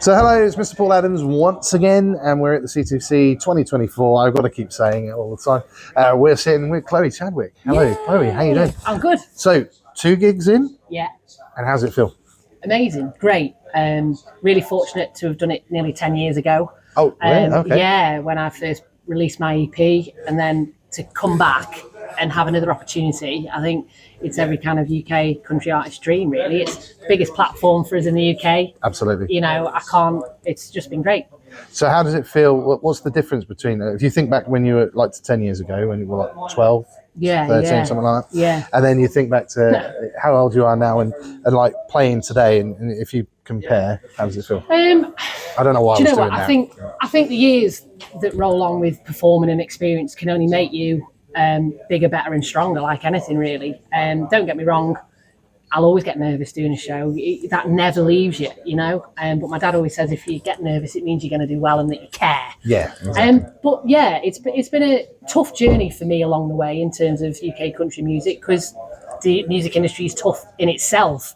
So hello, it's Mr. Paul Adams once again, and we're at the C2C 2024. I've got to keep saying it all the time. We're sitting with Chloë Chadwick. Hello, Chloë, how you doing? I'm good. So, 2 gigs in? Yeah. And how's it feel? Amazing, great. Really fortunate to have done it nearly 10 years ago. Oh, really? Okay. Yeah, when I first released my EP, and then to come back and have another opportunity. I think it's every kind of UK country artist dream, really. It's the biggest platform for us in the UK. Absolutely. You know, it's just been great. So how does it feel? What's the difference between, if you think back when you were like 10 years ago, when you were like 12, 13, something like that? Yeah. And then you think back to how old you are now and like playing today, and if you compare, how does it feel? I don't know why I was doing that. I think the years that roll on with performing and experience can only make you bigger, better and stronger, like anything really. Don't get me wrong, I'll always get nervous doing a show. That never leaves you, you know. But my dad always says if you get nervous, it means you're going to do well and that you care. Yeah, exactly. But yeah, it's been a tough journey for me along the way in terms of UK country music, because the music industry is tough in itself.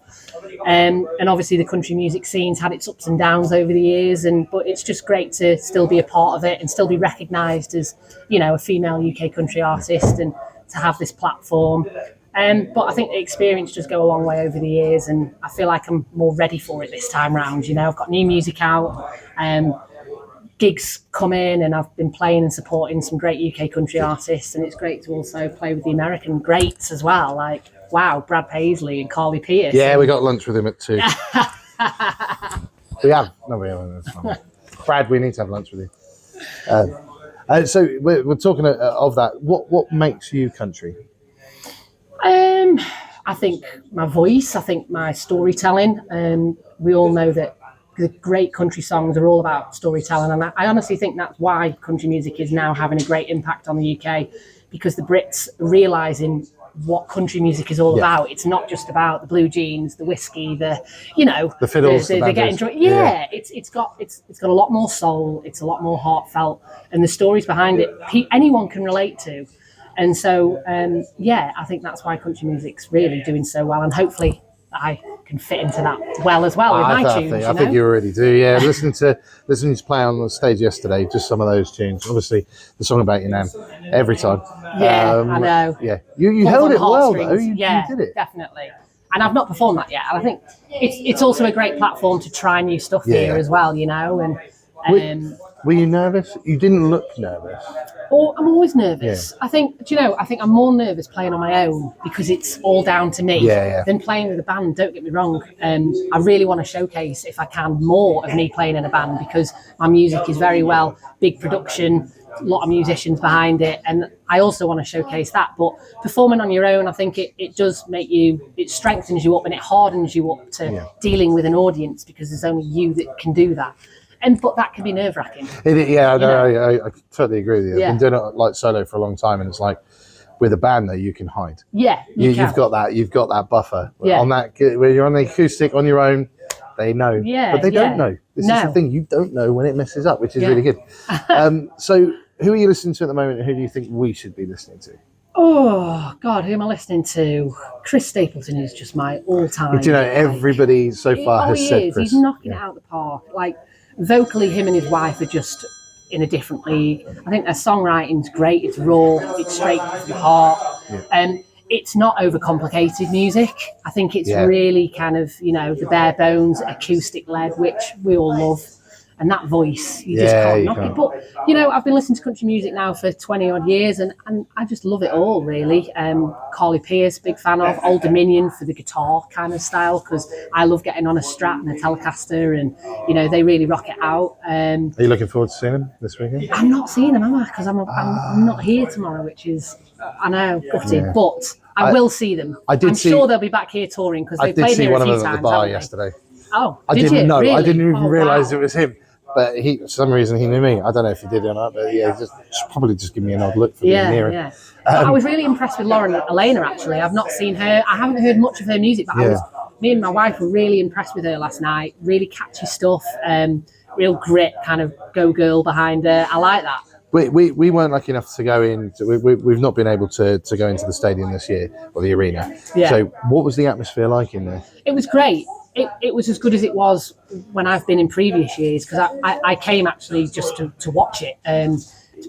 And obviously the country music scene's had its ups and downs over the years, but it's just great to still be a part of it and still be recognised as, you know, a female UK country artist, and to have this platform. But I think the experience does go a long way over the years, and I feel like I'm more ready for it this time round. You know, I've got new music out, gigs come in, and I've been playing and supporting some great UK country artists, and it's great to also play with the American greats as well, like, wow, Brad Paisley and Carly Pearce. Yeah, we got lunch with him at 2. We have. No, we haven't. That's fine. Brad, we need to have lunch with you. So we're talking of that. What makes you country? I think my voice, I think my storytelling. We all know that the great country songs are all about storytelling, and I honestly think that's why country music is now having a great impact on the UK, because the Brits are realising what country music is all about. It's not just about the blue jeans, the whiskey, the fiddles, the getting drunk. Yeah, it's got a lot more soul. It's a lot more heartfelt, and the stories behind it anyone can relate to. And so, I think that's why country music's really doing so well, and hopefully I can fit into that well with my tunes. I think you already do. Yeah, listening to play on the stage yesterday, just some of those tunes. Obviously, the song about your nan every time. Yeah, I know. Yeah, you held it well though. You did it definitely. And I've not performed that yet. And I think it's also a great platform to try new stuff here as well. You know, and were you nervous? You didn't look nervous. Oh, I'm always nervous. Yeah. I think I'm more nervous playing on my own, because it's all down to me, than playing with a band. Don't get me wrong. I really want to showcase, if I can, more of me playing in a band, because my music is very well big production, a lot of musicians behind it, and I also want to showcase that. But performing on your own, I think it does make you, it strengthens you up and it hardens you up to dealing with an audience, because there's only you that can do that. But that can be nerve-wracking. I totally agree with you. I've been doing it like solo for a long time, and it's like with a band though, you can hide. Yeah, you've got that buffer. Yeah. On that, where you're on the acoustic on your own, they know. Yeah, but they don't know. This is the thing, you don't know when it messes up, which is really good. So who are you listening to at the moment, and who do you think we should be listening to? Oh God, who am I listening to? Chris Stapleton is just my all-time. Do you know, everybody so far has said Chris. He's knocking it out of the park. Like, vocally, him and his wife are just in a different league. I think their songwriting's great. It's raw. It's straight from the heart. And it's not overcomplicated music. I think it's really kind of, the bare bones, acoustic led, which we all love. And that voice, you just can't knock it. But, I've been listening to country music now for 20 odd years, and I just love it all, really. Carly Pearce, big fan of. Old Dominion for the guitar kind of style, because I love getting on a Strat and a Telecaster, and, they really rock it out. Are you looking forward to seeing them this weekend? I'm not seeing them, am I? Because I'm not here tomorrow, which is, I know, gutted. But I will see them. I'm sure they'll be back here touring, because they played here a few times. I did see one of them at the bar yesterday. Oh, I didn't know. Really? I didn't even realise it was him. But for some reason, he knew me. I don't know if he did or not, but just probably just give me an odd look for being near him. Yeah. I was really impressed with Lauren Elena, actually. I've not seen her. I haven't heard much of her music, but me and my wife were really impressed with her last night. Really catchy stuff, real grit, kind of go girl behind her. I like that. We weren't lucky enough to go in. We've not been able to go into the stadium this year, or the arena. Yeah. So what was the atmosphere like in there? It was great. it was as good as it was when I've been in previous years, because I came actually just to watch it.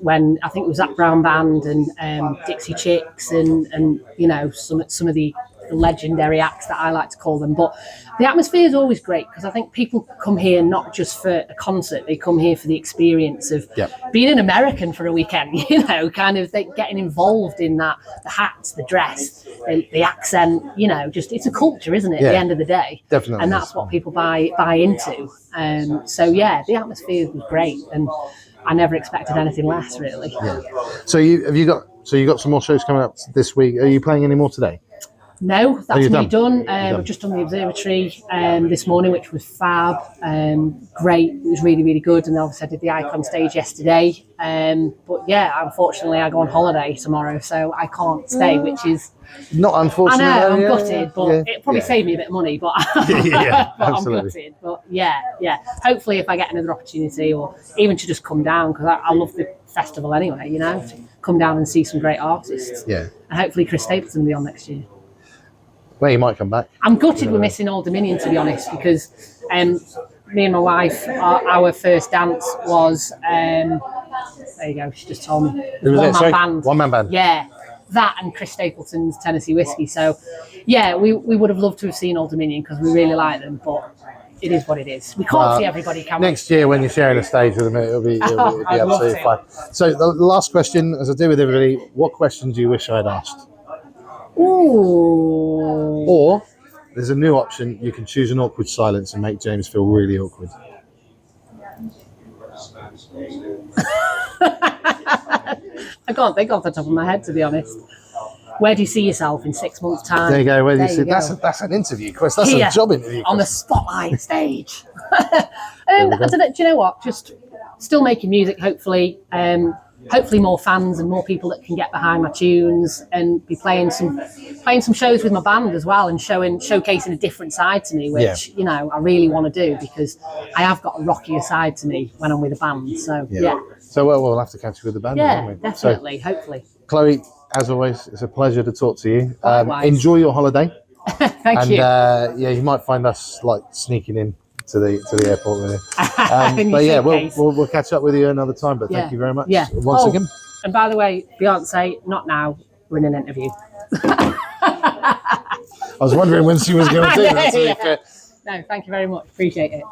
When I think it was that Brown Band and Dixie Chicks and you know, some of the legendary acts that I like to call them. But the atmosphere is always great, because I think people come here not just for a concert, they come here for the experience of being an American for a weekend, you know, kind of getting involved in that, the hats, the dress, the accent, you know, just it's a culture, isn't it, at the end of the day? Definitely. And that's what people buy into. So yeah, the atmosphere was great, and I never expected anything less, really. Yeah. So you got some more shows coming up this week. Are you playing any more today? No, that's me done. We've just done the observatory this morning, which was fab. Great. It was really, really good. And obviously I did the Icon stage yesterday. But yeah, unfortunately I go on holiday tomorrow, so I can't stay, which is... Not unfortunate. I know, I'm gutted, but it probably saved me a bit of money, but, but I'm gutted. But yeah. Hopefully if I get another opportunity, or even to just come down, because I love the festival anyway, you know, to come down and see some great artists. Yeah. And hopefully Chris Stapleton will be on next year. Well, he might come back. I'm gutted we're missing Old Dominion, to be honest, because me and my wife, our first dance was, there you go, she just told me. One man band. Yeah, that and Chris Stapleton's Tennessee Whiskey. So, yeah, we would have loved to have seen Old Dominion, because we really like them, but it is what it is. We can't see everybody, can we? Next year when you're sharing a stage with them, it'll be absolutely fine. So the last question, as I do with everybody, what question do you wish I'd asked? Ooh. Or there's a new option. You can choose an awkward silence and make James feel really awkward. I can't think off the top of my head, to be honest. Where do you see yourself in 6 months' time? There you go. Where do you see? That's an interview question. That's a job interview question. On the spotlight stage. I don't know, do you know what? Just still making music, hopefully. Hopefully more fans and more people that can get behind my tunes, and be playing some shows with my band as well, and showcasing a different side to me, which you know I really want to do, because I have got a rockier side to me when I'm with a band. So yeah. So we'll have to catch you with the band. Yeah, won't we? definitely. So, hopefully. Chloe, as always, it's a pleasure to talk to you. Likewise. Enjoy your holiday. Thank you. And you might find us like sneaking in to the airport with you. But yeah, we'll catch up with you another time. But thank you very much once again. And by the way, Beyonce, not now. We're in an interview. I was wondering when she was going to do that. No, thank you very much. Appreciate it.